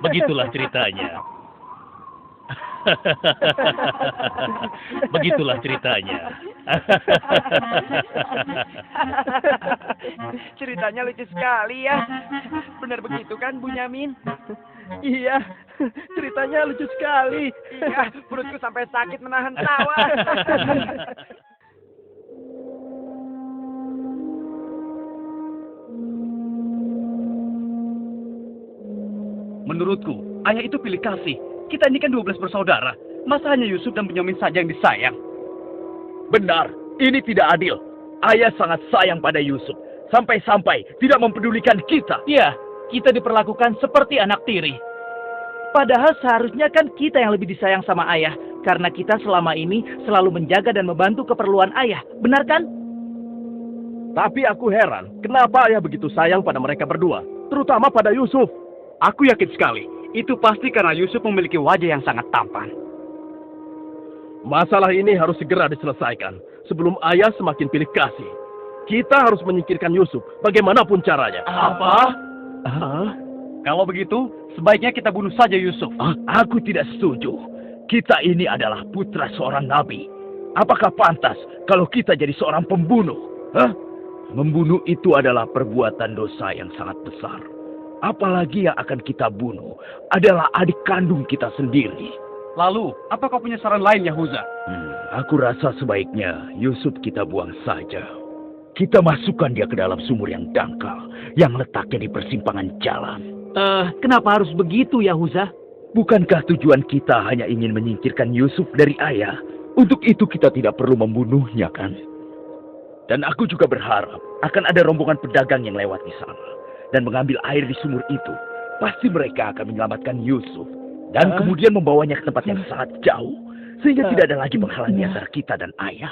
Begitulah ceritanya. Begitulah ceritanya. Ceritanya lucu sekali ya. Benar begitu kan, Bunyamin? Iya, ceritanya lucu sekali. Iya, perutku sampai sakit menahan tawa. Menurutku, ayah itu pilih kasih. Kita ini kan 12 bersaudara. Masa hanya Yusuf dan Bunyamin saja yang disayang? Benar, ini tidak adil. Ayah sangat sayang pada Yusuf. Sampai-sampai tidak mempedulikan kita. Ya, kita diperlakukan seperti anak tiri. Padahal seharusnya kan kita yang lebih disayang sama ayah. Karena kita selama ini selalu menjaga dan membantu keperluan ayah. Benar kan? Tapi aku heran, kenapa ayah begitu sayang pada mereka berdua? Terutama pada Yusuf. Aku yakin sekali, itu pasti karena Yusuf memiliki wajah yang sangat tampan. Masalah ini harus segera diselesaikan sebelum ayah semakin pilih kasih. Kita harus menyingkirkan Yusuf bagaimanapun caranya. Apa? Kalau begitu, sebaiknya kita bunuh saja Yusuf. Aku tidak setuju. Kita ini adalah putra seorang nabi. Apakah pantas kalau kita jadi seorang pembunuh? Membunuh itu adalah perbuatan dosa yang sangat besar. Apalagi yang akan kita bunuh adalah adik kandung kita sendiri. Lalu, apa kau punya saran lain, Yahuza? Aku rasa sebaiknya Yusuf kita buang saja. Kita masukkan dia ke dalam sumur yang dangkal, yang letaknya di persimpangan jalan. Kenapa harus begitu, Yahuza? Bukankah tujuan kita hanya ingin menyingkirkan Yusuf dari ayah? Untuk itu kita tidak perlu membunuhnya, kan? Dan aku juga berharap akan ada rombongan pedagang yang lewat di sana dan mengambil air di sumur itu. Pasti mereka akan menyelamatkan Yusuf dan kemudian membawanya ke tempat yang sangat jauh, sehingga tidak ada lagi penghalang antara kita dan ayah.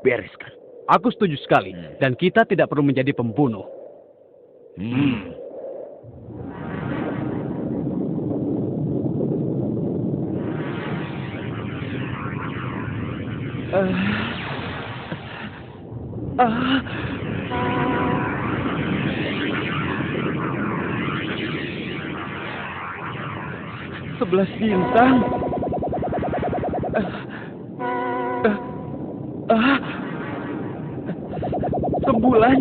Bereskan. Aku setuju sekali, dan kita tidak perlu menjadi pembunuh. Sebelas bintang. Rembulan.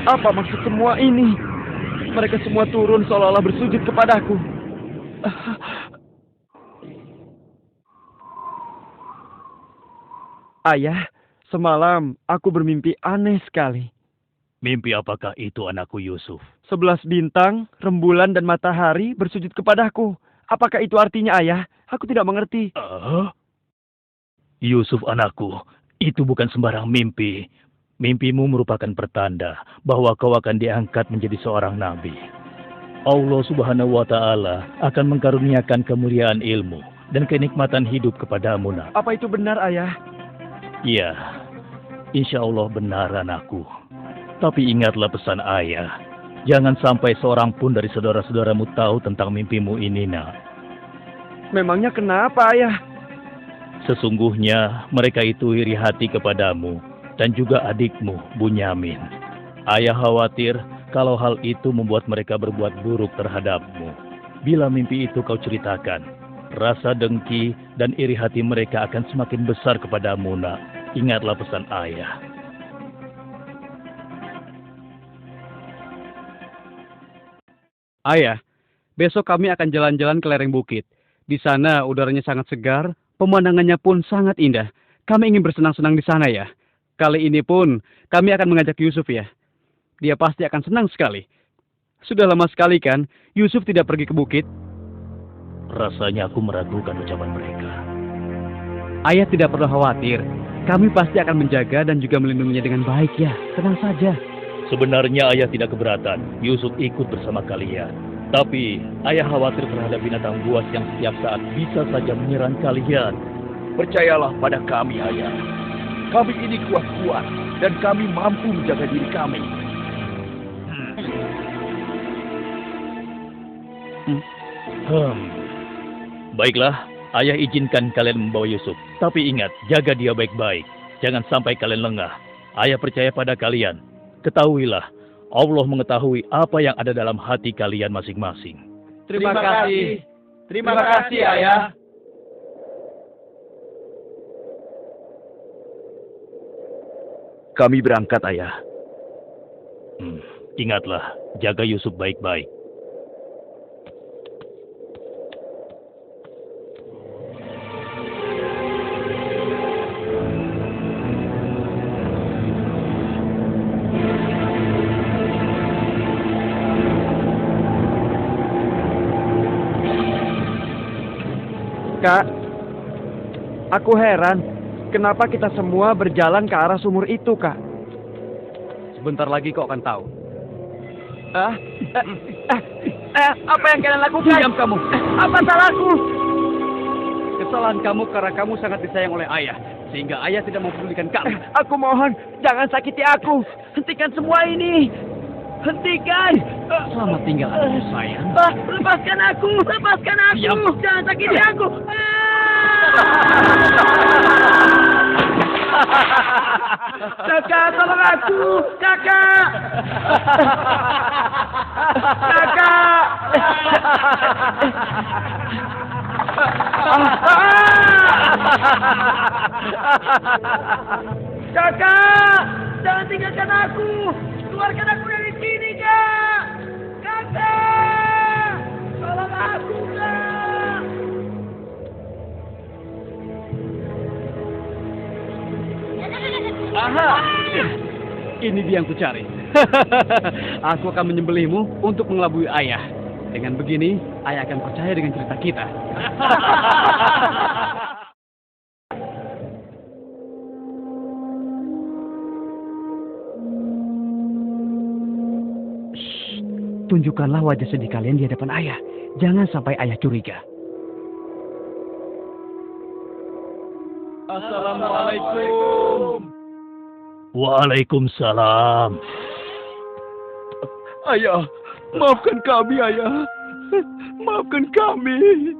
Apa maksud semua ini? Mereka semua turun seolah-olah bersujud kepadaku. Ayah, semalam aku bermimpi aneh sekali. Mimpi apakah itu anakku Yusuf? 11 bintang, rembulan, dan matahari bersujud kepadaku. Apakah itu artinya, ayah? Aku tidak mengerti. Yusuf anakku, itu bukan sembarang mimpi. Mimpimu merupakan pertanda bahwa kau akan diangkat menjadi seorang nabi. Allah Subhanahu wa Ta'ala akan mengkaruniakan kemuliaan ilmu dan kenikmatan hidup kepadamu, nak. Apa itu benar, ayah? Iya, insya Allah benar anakku. Tapi ingatlah pesan ayah. Jangan sampai seorang pun dari saudara-saudaramu tahu tentang mimpimu ini, nak. Memangnya kenapa, ayah? Sesungguhnya mereka itu iri hati kepadamu dan juga adikmu, Bunyamin. Ayah khawatir kalau hal itu membuat mereka berbuat buruk terhadapmu. Bila mimpi itu kau ceritakan, rasa dengki dan iri hati mereka akan semakin besar kepadamu, nak. Ingatlah pesan ayah. Ayah, besok kami akan jalan-jalan ke lereng bukit. Di sana udaranya sangat segar, pemandangannya pun sangat indah. Kami ingin bersenang-senang di sana, ya. Kali ini pun kami akan mengajak Yusuf, ya. Dia pasti akan senang sekali. Sudah lama sekali kan Yusuf tidak pergi ke bukit? Rasanya aku meragukan ucapan mereka. Ayah tidak perlu khawatir. Kami pasti akan menjaga dan juga melindunginya dengan baik, ya. Tenang saja. Sebenarnya ayah tidak keberatan Yusuf ikut bersama kalian. Tapi ayah khawatir terhadap binatang buas yang setiap saat bisa saja menyerang kalian. Percayalah pada kami, ayah. Kami ini kuat-kuat dan kami mampu menjaga diri kami. Baiklah, ayah izinkan kalian membawa Yusuf. Tapi ingat, jaga dia baik-baik. Jangan sampai kalian lengah. Ayah percaya pada kalian. Ketahuilah, Allah mengetahui apa yang ada dalam hati kalian masing-masing. Terima kasih. Terima kasih, Ayah. Kami berangkat, Ayah. Ingatlah, jaga Yusuf baik-baik. Kak, aku heran. Kenapa kita semua berjalan ke arah sumur itu, Kak? Sebentar lagi kau akan tahu. Apa yang kalian lakukan? Diam kamu. Apa salahku? Kesalahan kamu karena kamu sangat disayang oleh ayah. Sehingga ayah tidak mempedulikan kamu. Aku mohon, jangan sakiti aku. Hentikan semua ini. Hentikan. Selamat tinggal, anakku sayang. Lepaskan aku. Lepaskan aku. Diam. Jangan sakiti aku. Kakak, tolong aku. Kakak. Kakak. Kakak, jangan tinggalkan aku. Keluarkan aku dari sini, Kak. Kakak, tolong aku, Kak. Aha! Ini dia yang kucari. Aku akan menyembelihmu untuk mengelabui ayah. Dengan begini, ayah akan percaya dengan cerita kita. Tunjukkanlah wajah sedih kalian di hadapan ayah. Jangan sampai ayah curiga. Assalamualaikum. Waalaikumsalam. Ayah, maafkan kami, ayah. Maafkan kami.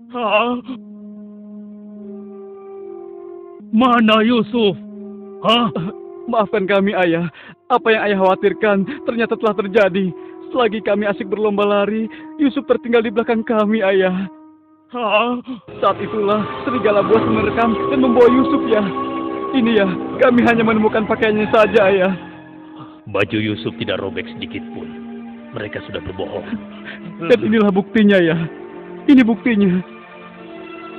Hah? Mana Yusuf? Hah? Maafkan kami, ayah. Apa yang ayah khawatirkan ternyata telah terjadi. Selagi kami asik berlomba lari, Yusuf tertinggal di belakang kami, ayah. Hah? Saat itulah serigala buas menerkam dan membawa Yusuf, ya. Ini ya, kami hanya menemukan pakaiannya saja, ayah. Baju Yusuf tidak robek sedikit pun. Mereka sudah berbohong. Dan inilah buktinya, ya. Ini buktinya.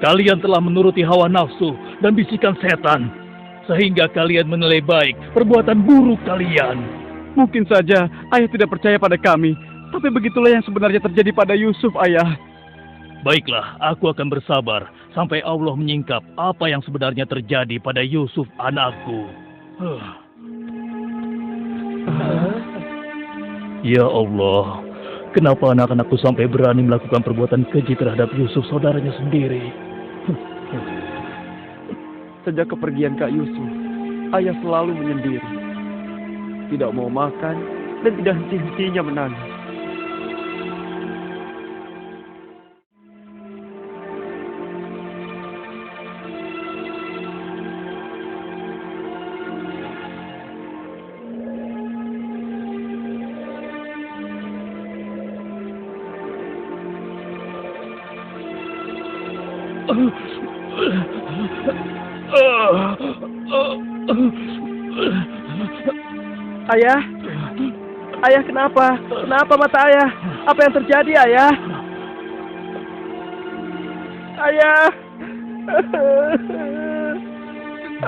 Kalian telah menuruti hawa nafsu dan bisikan setan. Sehingga kalian menilai baik perbuatan buruk kalian. Mungkin saja ayah tidak percaya pada kami. Tapi begitulah yang sebenarnya terjadi pada Yusuf, ayah. Baiklah, aku akan bersabar sampai Allah menyingkap apa yang sebenarnya terjadi pada Yusuf anakku. Ya Allah, kenapa anak-anakku sampai berani melakukan perbuatan keji terhadap Yusuf saudaranya sendiri? Sejak kepergian Kak Yusuf, ayah selalu menyendiri. Tidak mau makan dan tidak henti-hentinya menangis. Ayah, ayah kenapa? Kenapa mata ayah? Apa yang terjadi, ayah? Ayah,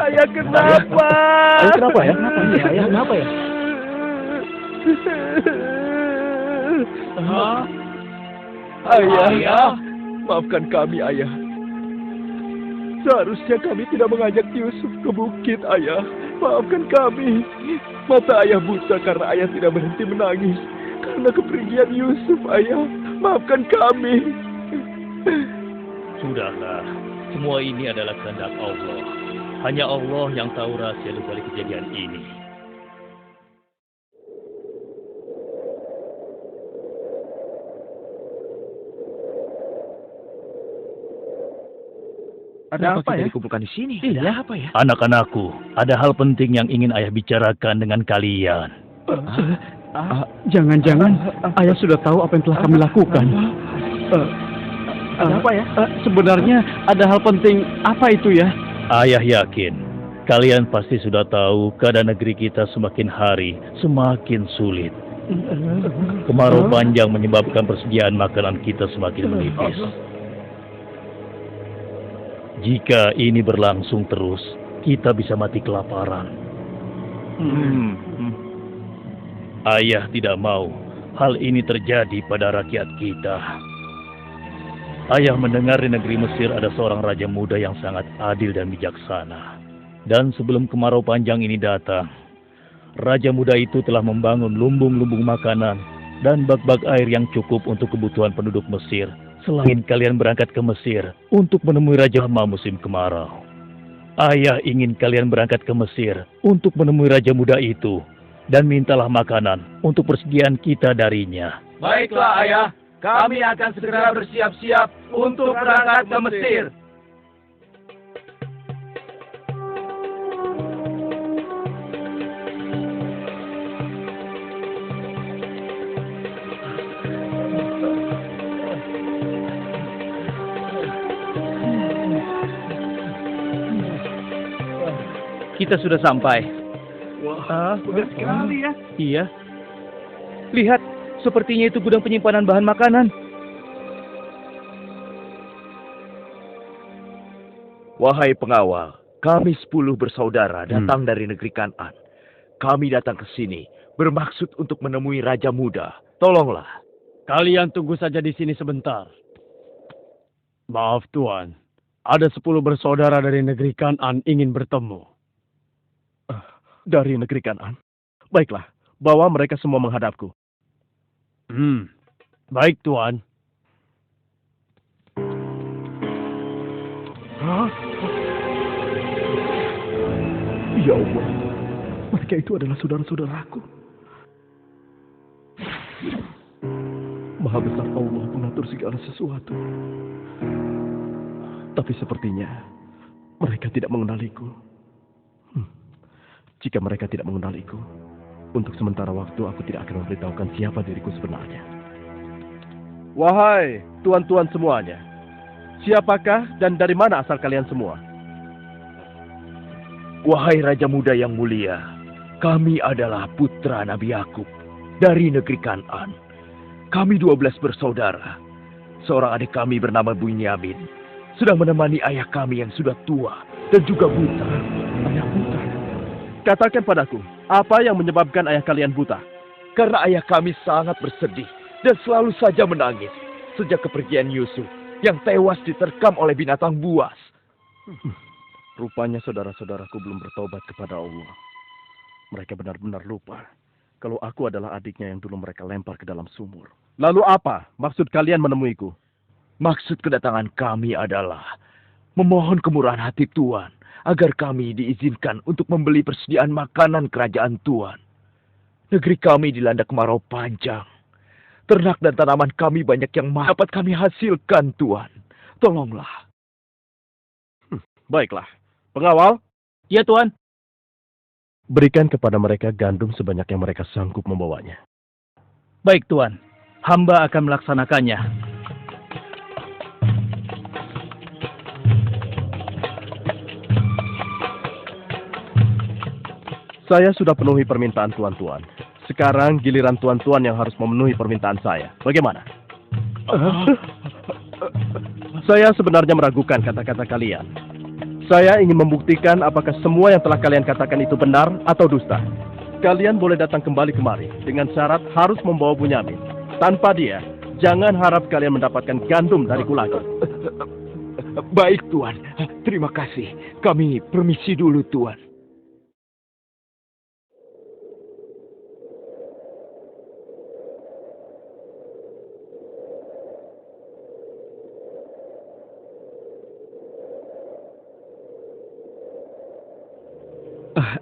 ayah kenapa? Ayah kenapa ya? Kenapa ya? Ayah kenapa ya? Ayah, maafkan kami, ayah. Seharusnya kami tidak mengajak Yusuf ke bukit, ayah. Maafkan kami. Mata ayah buta karena ayah tidak berhenti menangis karena kepergian Yusuf, ayah. Maafkan kami. Sudahlah, semua ini adalah kehendak Allah. Hanya Allah yang tahu rahasia di balik kejadian ini. Ada apa ya? Dikumpulkan di sini? Iya. Ada apa ya? Anak-anakku, ada hal penting yang ingin ayah bicarakan dengan kalian. Jangan-jangan ayah sudah tahu apa yang telah kami lakukan. Ada apa ya? Sebenarnya ada hal penting apa itu ya? Ayah yakin, kalian pasti sudah tahu keadaan negeri kita semakin hari semakin sulit. Kemarau panjang menyebabkan persediaan makanan kita semakin menipis. Jika ini berlangsung terus, kita bisa mati kelaparan. Ayah tidak mau hal ini terjadi pada rakyat kita. Ayah mendengar di negeri Mesir ada seorang raja muda yang sangat adil dan bijaksana. Dan sebelum kemarau panjang ini datang, raja muda itu telah membangun lumbung-lumbung makanan dan bak-bak air yang cukup untuk kebutuhan penduduk Mesir. Selain kalian berangkat ke Mesir untuk menemui Raja Lama musim kemarau. Ayah ingin kalian berangkat ke Mesir untuk menemui raja muda itu dan mintalah makanan untuk persediaan kita darinya. Baiklah, Ayah. Kami akan segera bersiap-siap untuk berangkat ke Mesir. Kita sudah sampai. Wah, benar sekali ya. Iya. Lihat, sepertinya itu gudang penyimpanan bahan makanan. Wahai pengawal, kami 10 bersaudara datang dari negeri Kan'an. Kami datang ke sini bermaksud untuk menemui Raja Muda. Tolonglah. Kalian tunggu saja di sini sebentar. Maaf Tuan, ada 10 bersaudara dari negeri Kan'an ingin bertemu. Dari negeri Kan'an. Baiklah, bawa mereka semua menghadapku. Baik Tuan. Hah? Ya Allah, mereka itu adalah saudara-saudaraku. Maha besar Allah mengatur segala sesuatu. Tapi sepertinya mereka tidak mengenaliku. Jika mereka tidak mengenaliku, untuk sementara waktu aku tidak akan memberitahukan siapa diriku sebenarnya. Wahai tuan-tuan semuanya, siapakah dan dari mana asal kalian semua? Wahai Raja Muda yang mulia, kami adalah putra Nabi Yakub dari negeri Kan'an. Kami 12 bersaudara. Seorang adik kami bernama Bunyamin sedang menemani ayah kami yang sudah tua dan juga buta. Ayah buta. Katakan padaku, apa yang menyebabkan ayah kalian buta? Karena ayah kami sangat bersedih dan selalu saja menangis sejak kepergian Yusuf yang tewas diterkam oleh binatang buas. Rupanya saudara-saudaraku belum bertobat kepada Allah. Mereka benar-benar lupa kalau aku adalah adiknya yang dulu mereka lempar ke dalam sumur. Lalu apa maksud kalian menemuiku? Maksud kedatangan kami adalah memohon kemurahan hati Tuan agar kami diizinkan untuk membeli persediaan makanan kerajaan Tuan. Negeri kami dilanda kemarau panjang. Ternak dan tanaman kami banyak yang dapat kami hasilkan, Tuan. Tolonglah. Baiklah. Pengawal, Ya Tuan. berikan kepada mereka gandum sebanyak yang mereka sanggup membawanya. Baik Tuan. Hamba akan melaksanakannya. Saya sudah penuhi permintaan tuan-tuan. Sekarang giliran tuan-tuan yang harus memenuhi permintaan saya. Bagaimana? Saya sebenarnya meragukan kata-kata kalian. Saya ingin membuktikan apakah semua yang telah kalian katakan itu benar atau dusta. Kalian boleh datang kembali kemari dengan syarat harus membawa Bunyamin. Tanpa dia, jangan harap kalian mendapatkan gandum dariku lagi. Baik, Tuan. Terima kasih. Kami permisi dulu, Tuan.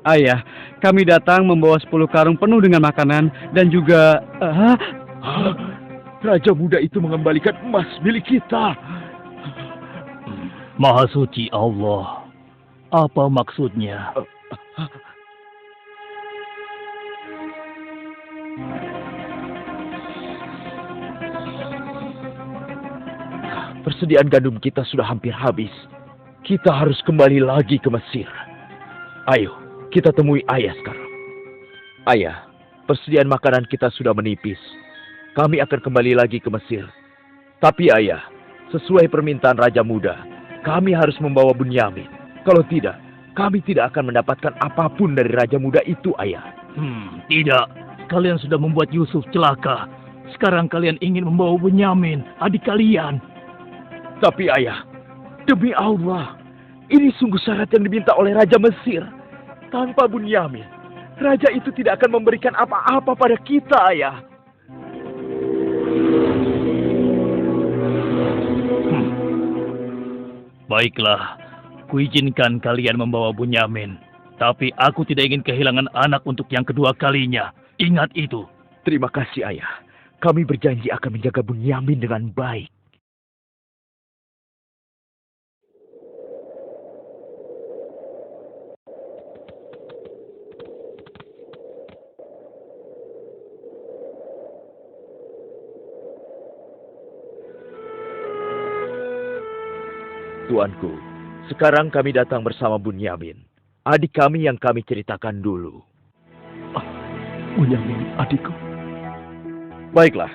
Ayah, kami datang membawa 10 karung penuh dengan makanan dan juga... Raja muda itu mengembalikan emas milik kita. Maha suci Allah. Apa maksudnya? Persediaan gandum kita sudah hampir habis. Kita harus kembali lagi ke Mesir. Ayo, kita temui ayah sekarang. Ayah, persediaan makanan kita sudah menipis. Kami akan kembali lagi ke Mesir. Tapi ayah, sesuai permintaan Raja Muda, kami harus membawa Bunyamin. Kalau tidak, kami tidak akan mendapatkan apapun dari Raja Muda itu, ayah. Tidak. Kalian sudah membuat Yusuf celaka. Sekarang kalian ingin membawa Bunyamin, adik kalian. Tapi ayah, demi Allah, ini sungguh syarat yang diminta oleh Raja Mesir. Tanpa Bunyamin, Raja itu tidak akan memberikan apa-apa pada kita, ayah. Baiklah, kuizinkan kalian membawa Bunyamin. Tapi aku tidak ingin kehilangan anak untuk yang kedua kalinya. Ingat itu. Terima kasih, ayah. Kami berjanji akan menjaga Bunyamin dengan baik. Tuanku, sekarang kami datang bersama Bunyamin, adik kami yang kami ceritakan dulu. Bunyamin, adikku. Baiklah,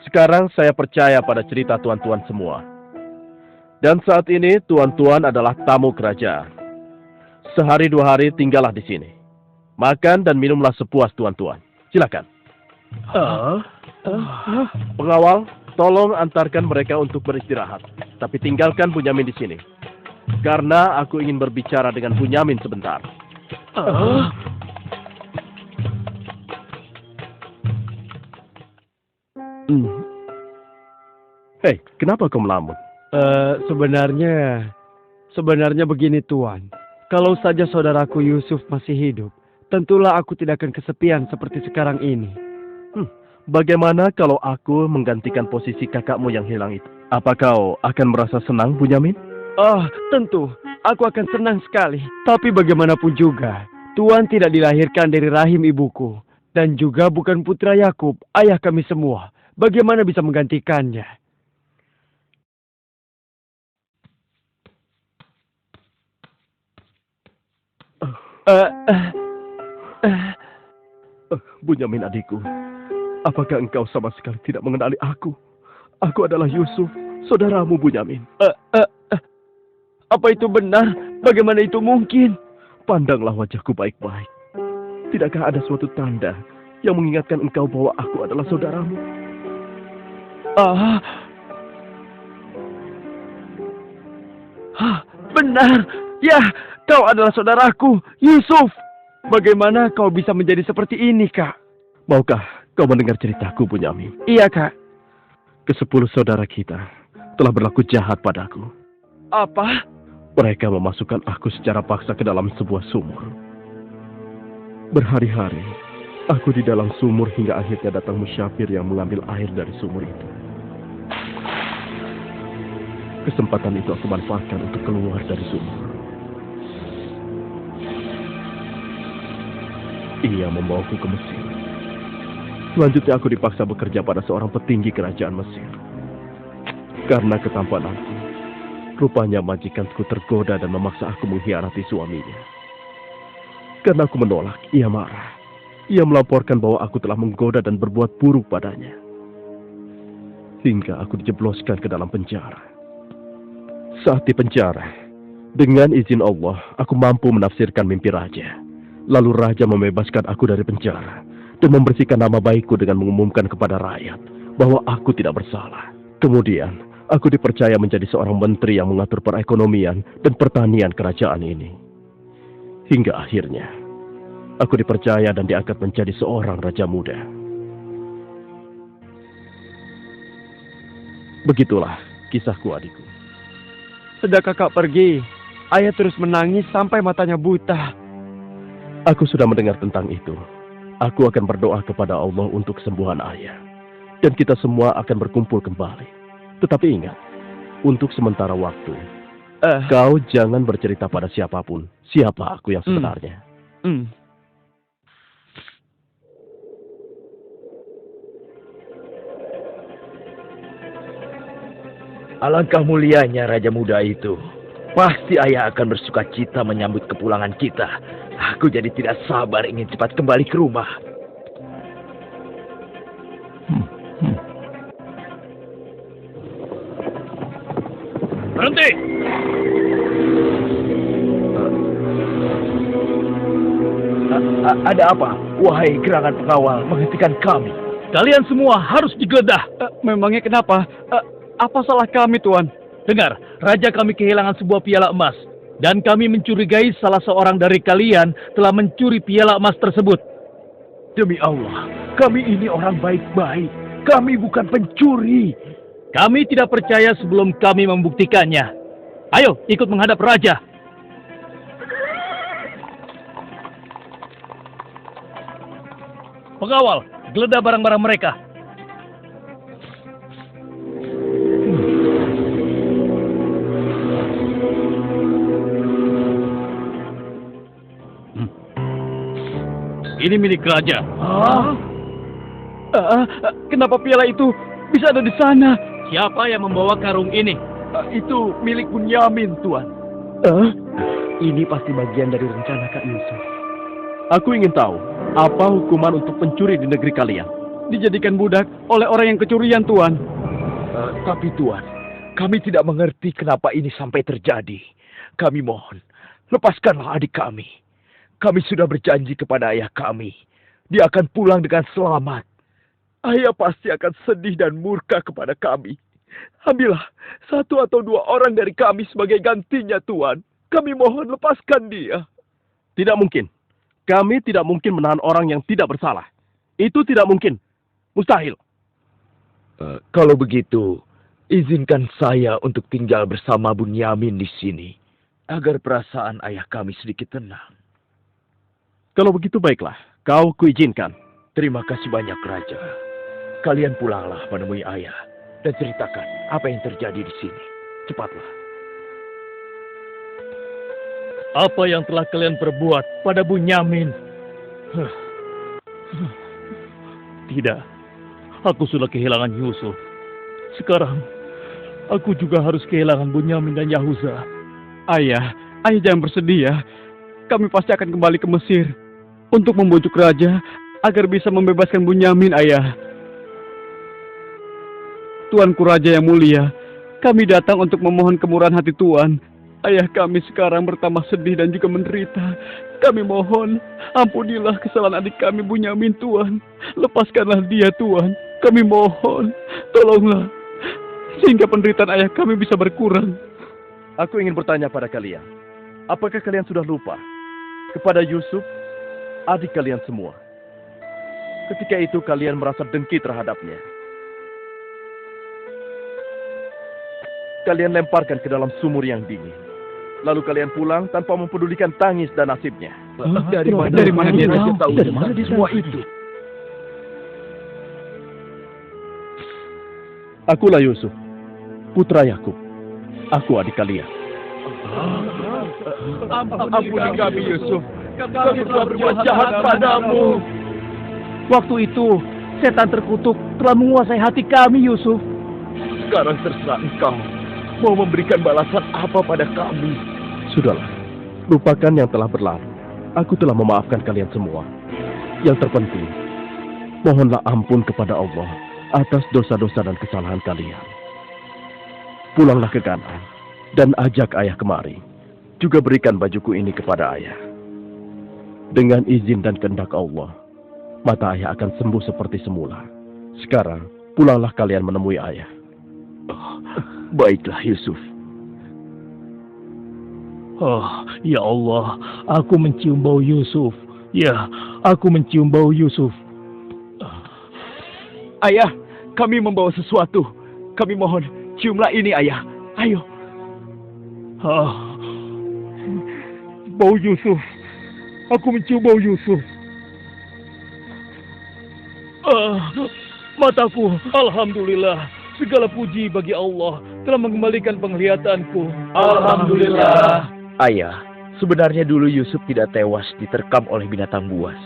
sekarang saya percaya pada cerita tuan-tuan semua. Dan saat ini tuan-tuan adalah tamu kerajaan. Sehari 2 hari tinggallah di sini. Makan dan minumlah sepuas tuan-tuan. Silakan. Pengawal, tolong antarkan mereka untuk beristirahat. Tapi tinggalkan Bunyamin di sini. Karena aku ingin berbicara dengan Bunyamin sebentar. Hei, kenapa kau melamun? Sebenarnya begini Tuan. Kalau saja saudaraku Yusuf masih hidup, tentulah aku tidak akan kesepian seperti sekarang ini. Bagaimana kalau aku menggantikan posisi kakakmu yang hilang itu? Apa kau akan merasa senang, Bunyamin? Oh, tentu. Aku akan senang sekali. Tapi bagaimanapun juga, Tuan tidak dilahirkan dari rahim ibuku. Dan juga bukan putra Yakub, ayah kami semua. Bagaimana bisa menggantikannya? Bunyamin adikku, apakah engkau sama sekali tidak mengenali aku? Aku adalah Yusuf, saudaramu Bunyamin. Apa itu benar? Bagaimana itu mungkin? Pandanglah wajahku baik-baik. Tidakkah ada suatu tanda yang mengingatkan engkau bahwa aku adalah saudaramu? Benar. Ya, kau adalah saudaraku, Yusuf. Bagaimana kau bisa menjadi seperti ini, Kak? Maukah kau mendengar ceritaku, Bunyamin? Iya, Kak. Ke-10 saudara kita telah berlaku jahat padaku. Apa? Mereka memasukkan aku secara paksa ke dalam sebuah sumur. Berhari-hari, aku di dalam sumur hingga akhirnya datang musyafir yang mengambil air dari sumur itu. Kesempatan itu aku manfaatkan untuk keluar dari sumur. Ia membawaku ke Mesir. Selanjutnya aku dipaksa bekerja pada seorang petinggi kerajaan Mesir. Karena ketampananku, rupanya majikanku tergoda dan memaksa aku mengkhianati suaminya. Karena aku menolak, ia marah. Ia melaporkan bahwa aku telah menggoda dan berbuat buruk padanya. Hingga aku dijebloskan ke dalam penjara. Saat di penjara, dengan izin Allah, aku mampu menafsirkan mimpi raja. Lalu raja membebaskan aku dari penjara dan membersihkan nama baikku dengan mengumumkan kepada rakyat bahwa aku tidak bersalah. Kemudian, aku dipercaya menjadi seorang menteri yang mengatur perekonomian dan pertanian kerajaan ini. Hingga akhirnya, aku dipercaya dan diangkat menjadi seorang raja muda. Begitulah kisahku, adikku. Sejak kakak pergi, ayah terus menangis sampai matanya buta. Aku sudah mendengar tentang itu. Aku akan berdoa kepada Allah untuk kesembuhan ayah. Dan kita semua akan berkumpul kembali. Tetapi ingat, untuk sementara waktu, Kau jangan bercerita pada siapapun siapa aku yang sebenarnya. Alangkah mulianya Raja Muda itu. Pasti ayah akan bersuka cita menyambut kepulangan kita. Aku jadi tidak sabar ingin cepat kembali ke rumah. Berhenti! Ada apa? Wahai gerangan pengawal, menghentikan kami. Kalian semua harus digeledah. Memangnya kenapa? Apa salah kami, Tuan? Dengar, raja kami kehilangan sebuah piala emas. Dan kami mencurigai salah seorang dari kalian telah mencuri piala emas tersebut. Demi Allah, kami ini orang baik-baik. Kami bukan pencuri. Kami tidak percaya sebelum kami membuktikannya. Ayo, ikut menghadap raja. Pengawal, geledah barang-barang mereka. Ini milik raja. Kenapa piala itu bisa ada di sana? Siapa yang membawa karung ini? Itu milik Bunyamin, Tuan. Ini pasti bagian dari rencana Kak Yusuf. Aku ingin tahu apa hukuman untuk pencuri di negeri kalian. Dijadikan budak oleh orang yang kecurian, Tuan. Tapi Tuan, kami tidak mengerti kenapa ini sampai terjadi. Kami mohon, lepaskanlah adik kami. Kami sudah berjanji kepada ayah kami. Dia akan pulang dengan selamat. Ayah pasti akan sedih dan murka kepada kami. Ambillah 1 atau 2 orang dari kami sebagai gantinya, Tuan. Kami mohon lepaskan dia. Tidak mungkin. Kami tidak mungkin menahan orang yang tidak bersalah. Itu tidak mungkin. Mustahil. Kalau begitu, izinkan saya untuk tinggal bersama Bunyamin di sini. Agar perasaan ayah kami sedikit tenang. Kalau begitu baiklah. Kau kuizinkan. Terima kasih banyak, Raja. Kalian pulanglah menemui ayah. Dan ceritakan apa yang terjadi di sini. Cepatlah. Apa yang telah kalian perbuat pada Bunyamin? Tidak. Aku sudah kehilangan Yusuf. Sekarang, aku juga harus kehilangan Bunyamin dan Yahuza. Ayah jangan bersedih ya. Kami pasti akan kembali ke Mesir untuk membujuk raja agar bisa membebaskan Bunyamin, ayah. Tuanku Raja yang mulia, kami datang untuk memohon kemurahan hati Tuan. Ayah kami sekarang bertambah sedih dan juga menderita. Kami mohon, ampunilah kesalahan adik kami Bunyamin, Tuan. Lepaskanlah dia, Tuan. Kami mohon, tolonglah, sehingga penderitaan ayah kami bisa berkurang. Aku ingin bertanya pada kalian. Apakah kalian sudah lupa kepada Yusuf, adik kalian semua? Ketika itu kalian merasa dengki terhadapnya. Kalian lemparkan ke dalam sumur yang dingin. Lalu kalian pulang tanpa mempedulikan tangis dan nasibnya. Dari mana dia tahu? Dari mana dia semua itu? Akulah Yusuf, putra Yakub. Aku adik kalian. Ampuni kami, Yusuf. Kami telah berbuat jahat padamu. Waktu itu, setan terkutuk telah menguasai hati kami, Yusuf. Sekarang terserah engkau. Mau memberikan balasan apa pada kami? Sudahlah, lupakan yang telah berlalu. Aku telah memaafkan kalian semua. Yang terpenting, mohonlah ampun kepada Allah atas dosa-dosa dan kesalahan kalian. Pulanglah ke Kanaan dan ajak ayah kemari. Juga berikan bajuku ini kepada ayah. Dengan izin dan kehendak Allah, mata ayah akan sembuh seperti semula. Sekarang, pulanglah kalian menemui ayah. Baiklah, Yusuf. Oh, ya Allah, aku mencium bau Yusuf. Ya, aku mencium bau Yusuf. Ayah, kami membawa sesuatu. Kami mohon, ciumlah ini, ayah. Ayo. Bau Yusuf. Aku mencium bau Yusuf. Mataku, alhamdulillah. Segala puji bagi Allah telah mengembalikan penglihatanku. Alhamdulillah. Ayah, sebenarnya dulu Yusuf tidak tewas diterkam oleh binatang buas.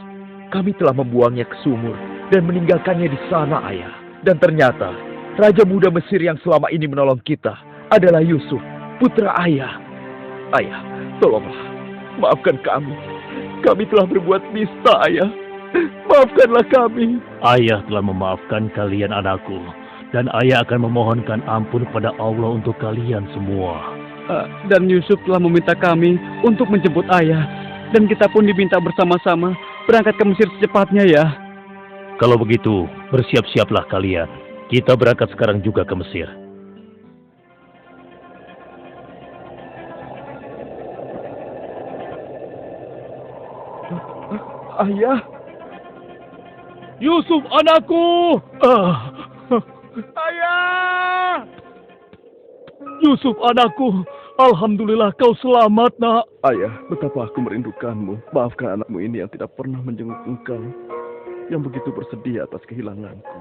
Kami telah membuangnya ke sumur dan meninggalkannya di sana, Ayah. Dan ternyata, Raja Muda Mesir yang selama ini menolong kita adalah Yusuf, putra Ayah. Ayah, tolonglah, maafkan kami. Kami telah berbuat nista, Ayah. Maafkanlah kami. Ayah telah memaafkan kalian anakku. Dan ayah akan memohonkan ampun kepada Allah untuk kalian semua. Dan Yusuf telah meminta kami untuk menjemput ayah. Dan kita pun diminta bersama-sama berangkat ke Mesir secepatnya ya. Kalau begitu, bersiap-siaplah kalian. Kita berangkat sekarang juga ke Mesir. Ayah, Yusuf anakku! ayah! Yusuf anakku! Alhamdulillah kau selamat, nak. Ayah, betapa aku merindukanmu. Maafkan anakmu ini yang tidak pernah menjenguk engkau, yang begitu bersedih atas kehilanganku.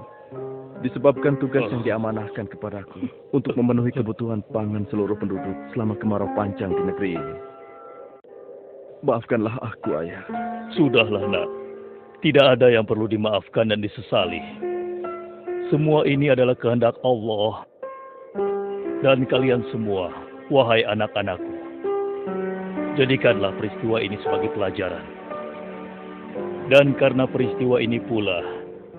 Disebabkan tugas yang diamanahkan kepadaku untuk memenuhi kebutuhan pangan seluruh penduduk selama kemarau panjang di negeri ini. Maafkanlah aku, ayah. Sudahlah, nak. Tidak ada yang perlu dimaafkan dan disesali. Semua ini adalah kehendak Allah. Dan kalian semua, wahai anak-anakku, jadikanlah peristiwa ini sebagai pelajaran. Dan karena peristiwa ini pula,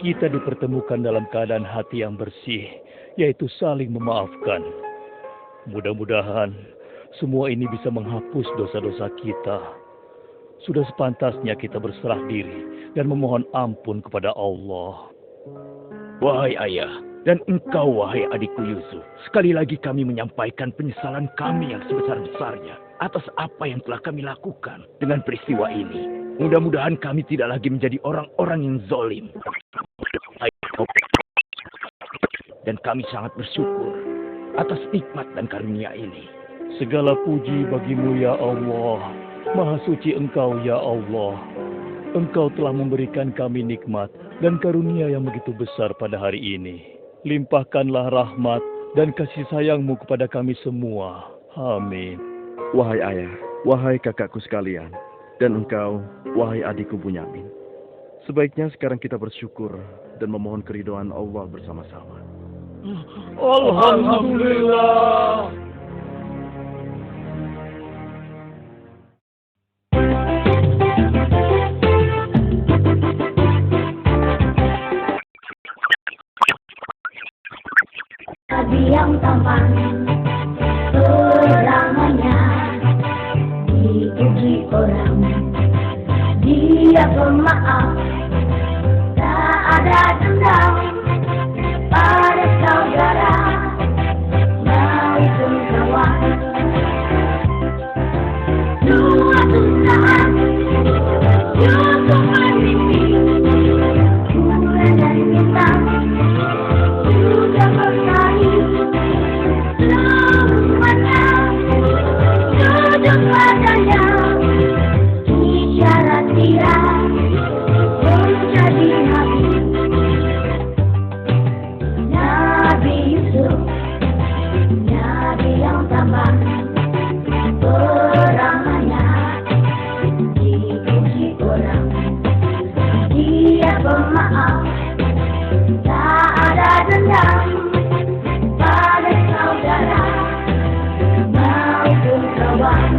kita dipertemukan dalam keadaan hati yang bersih, yaitu saling memaafkan. Mudah-mudahan semua ini bisa menghapus dosa-dosa kita. Sudah sepantasnya kita berserah diri dan memohon ampun kepada Allah. Wahai ayah, dan engkau wahai adikku Yusuf, sekali lagi kami menyampaikan penyesalan kami yang sebesar-besarnya atas apa yang telah kami lakukan dengan peristiwa ini. Mudah-mudahan kami tidak lagi menjadi orang-orang yang zalim. Dan kami sangat bersyukur atas nikmat dan karunia ini. Segala puji bagimu ya Allah. Maha suci Engkau ya Allah. Engkau telah memberikan kami nikmat dan karunia yang begitu besar pada hari ini. Limpahkanlah rahmat dan kasih sayang-Mu kepada kami semua. Amin. Wahai ayah, wahai kakakku sekalian, dan engkau, wahai adikku Bunyamin. Sebaiknya sekarang kita bersyukur dan memohon keridhaan Allah bersama-sama. Alhamdulillah. Nabi yang tampan selamanya dipuji orang, dia pemaaf, tak ada dendam pada saudara maupun kawan. Suatu saat Yusuf bermimpi, bulan dan bintang juga bertani, semuanya duduk padanya, isyarat dia menjadi nabi. Nabi Yusuf, nabi yang tampan, perangannya dipuji orang, dia pemaaf, tak ada dendam pada saudara maupun kawan.